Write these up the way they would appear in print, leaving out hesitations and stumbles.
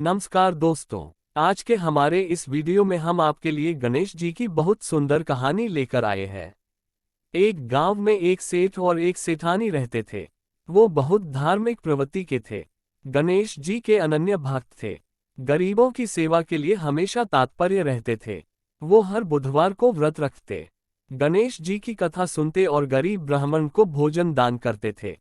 नमस्कार दोस्तों, आज के हमारे इस वीडियो में हम आपके लिए गणेश जी की बहुत सुंदर कहानी लेकर आए हैं। एक गांव में एक सेठ और एक सेठानी रहते थे। वो बहुत धार्मिक प्रवृत्ति के थे। गणेश जी के अनन्य भक्त थे। गरीबों की सेवा के लिए हमेशा तात्पर्य रहते थे। वो हर बुधवार को व्रत रखते, गणेश जी की कथा सुनते और गरीब ब्राह्मण को भोजन दान करते थे।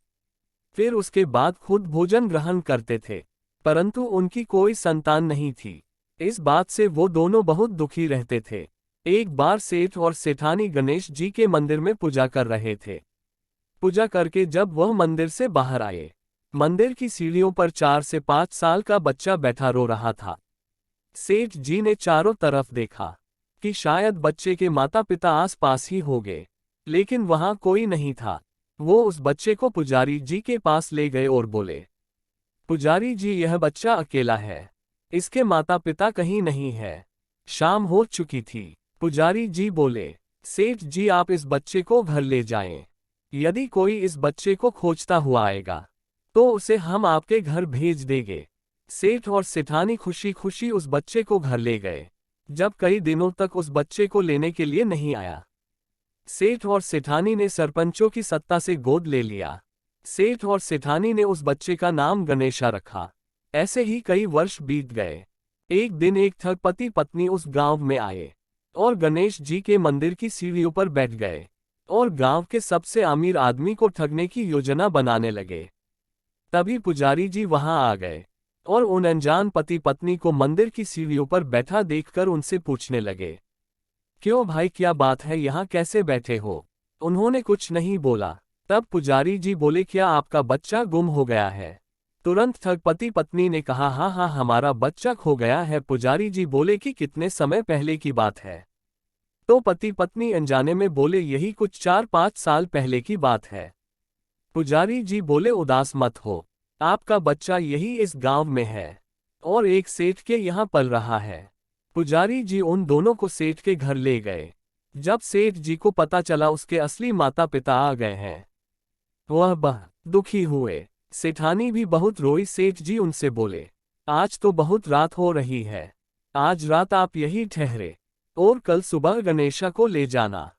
फिर उसके बाद खुद भोजन ग्रहण करते थे, परंतु उनकी कोई संतान नहीं थी। इस बात से वो दोनों बहुत दुखी रहते थे। एक बार सेठ और सेठानी गणेश जी के मंदिर में पूजा कर रहे थे। पूजा करके जब वह मंदिर से बाहर आए, मंदिर की सीढ़ियों पर 4 से 5 साल का बच्चा बैठा रो रहा था। सेठ जी ने चारों तरफ देखा कि शायद बच्चे के माता पिता आस-पास ही होंगे, लेकिन वहां कोई नहीं था। वो उस बच्चे को पुजारी जी के पास ले गए और बोले, पुजारी जी, यह बच्चा अकेला है, इसके माता पिता कहीं नहीं है। शाम हो चुकी थी। पुजारी जी बोले, सेठ जी, आप इस बच्चे को घर ले जाएं। यदि कोई इस बच्चे को खोजता हुआ आएगा तो उसे हम आपके घर भेज देंगे। सेठ और सेठानी खुशी खुशी उस बच्चे को घर ले गए। जब कई दिनों तक उस बच्चे को लेने के लिए नहीं आया, सेठ और सेठानी ने सरपंचों की सत्ता से गोद ले लिया। सेठ और सेठानी ने उस बच्चे का नाम गणेशा रखा। ऐसे ही कई वर्ष बीत गए। एक दिन एक ठग पति पत्नी उस गांव में आए और गणेश जी के मंदिर की सीढ़ियों पर बैठ गए और गांव के सबसे अमीर आदमी को ठगने की योजना बनाने लगे। तभी पुजारी जी वहां आ गए और उन अनजान पति पत्नी को मंदिर की सीढ़ियों पर बैठा देखकर उनसे पूछने लगे, क्यों भाई, क्या बात है, यहाँ कैसे बैठे हो? उन्होंने कुछ नहीं बोला। तब पुजारी जी बोले, क्या आपका बच्चा गुम हो गया है? तुरंत ठग पति पत्नी ने कहा, हाँ हाँ, हमारा बच्चा खो गया है। पुजारी जी बोले कि कितने समय पहले की बात है? तो पति पत्नी अनजाने में बोले, यही कुछ 4-5 साल पहले की बात है। पुजारी जी बोले, उदास मत हो, आपका बच्चा यही इस गांव में है और एक सेठ के यहाँ पल रहा है। पुजारी जी उन दोनों को सेठ के घर ले गए। जब सेठ जी को पता चला उसके असली माता पिता आ गए हैं, वह बहुत दुखी हुए। सेठानी भी बहुत रोई। सेठ जी उनसे बोले, आज तो बहुत रात हो रही है, आज रात आप यहीं ठहरे और कल सुबह गणेशा को ले जाना।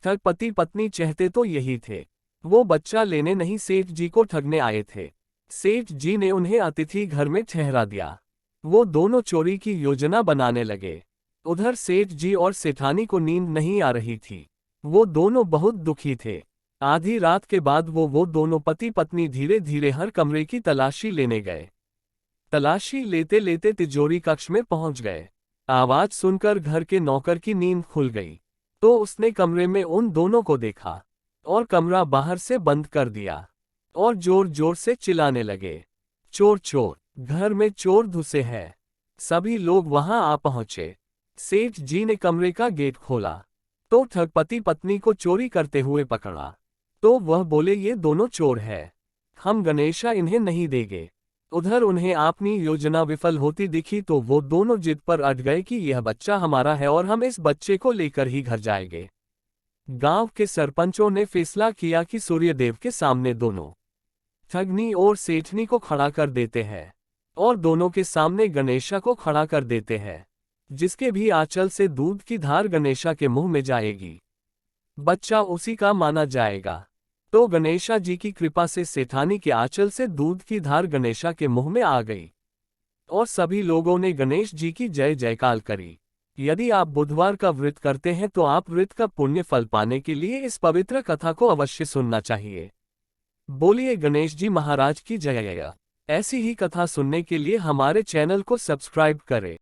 ठग पति पत्नी चाहते तो यही थे, वो बच्चा लेने नहीं, सेठ जी को ठगने आए थे। सेठ जी ने उन्हें अतिथि घर में ठहरा दिया। वो दोनों चोरी की योजना बनाने लगे। उधर सेठ जी और सेठानी को नींद नहीं आ रही थी। वो दोनों बहुत दुखी थे। आधी रात के बाद वो दोनों पति पत्नी धीरे धीरे हर कमरे की तलाशी लेने गए। तलाशी लेते लेते तिजोरी कक्ष में पहुंच गए। आवाज सुनकर घर के नौकर की नींद खुल गई, तो उसने कमरे में उन दोनों को देखा और कमरा बाहर से बंद कर दिया और जोर जोर से चिल्लाने लगे, चोर चोर, घर में चोर घुसे हैं। सभी लोग वहां आ पहुंचे। सेठ जी ने कमरे का गेट खोला तो ठग पति पत्नी को चोरी करते हुए पकड़ा। तो वह बोले, ये दोनों चोर है, हम गणेशा इन्हें नहीं देंगे। उधर उन्हें अपनी योजना विफल होती दिखी तो वो दोनों जिद पर अड़ गए कि यह बच्चा हमारा है और हम इस बच्चे को लेकर ही घर जाएंगे। गांव के सरपंचों ने फैसला किया कि सूर्यदेव के सामने दोनों ठगनी और सेठनी को खड़ा कर देते हैं और दोनों के सामने गणेशा को खड़ा कर देते हैं। जिसके भी आंचल से दूध की धार गणेशा के मुंह में जाएगी, बच्चा उसी का माना जाएगा। तो गणेशा जी की कृपा से सेठानी के आंचल से दूध की धार गणेशा के मुंह में आ गई और सभी लोगों ने गणेश जी की जय जयकार करी। यदि आप बुधवार का व्रत करते हैं तो आप व्रत का पुण्य फल पाने के लिए इस पवित्र कथा को अवश्य सुनना चाहिए। बोलिए गणेश जी महाराज की जय। ऐसी ही कथा सुनने के लिए हमारे चैनल को सब्सक्राइब करें।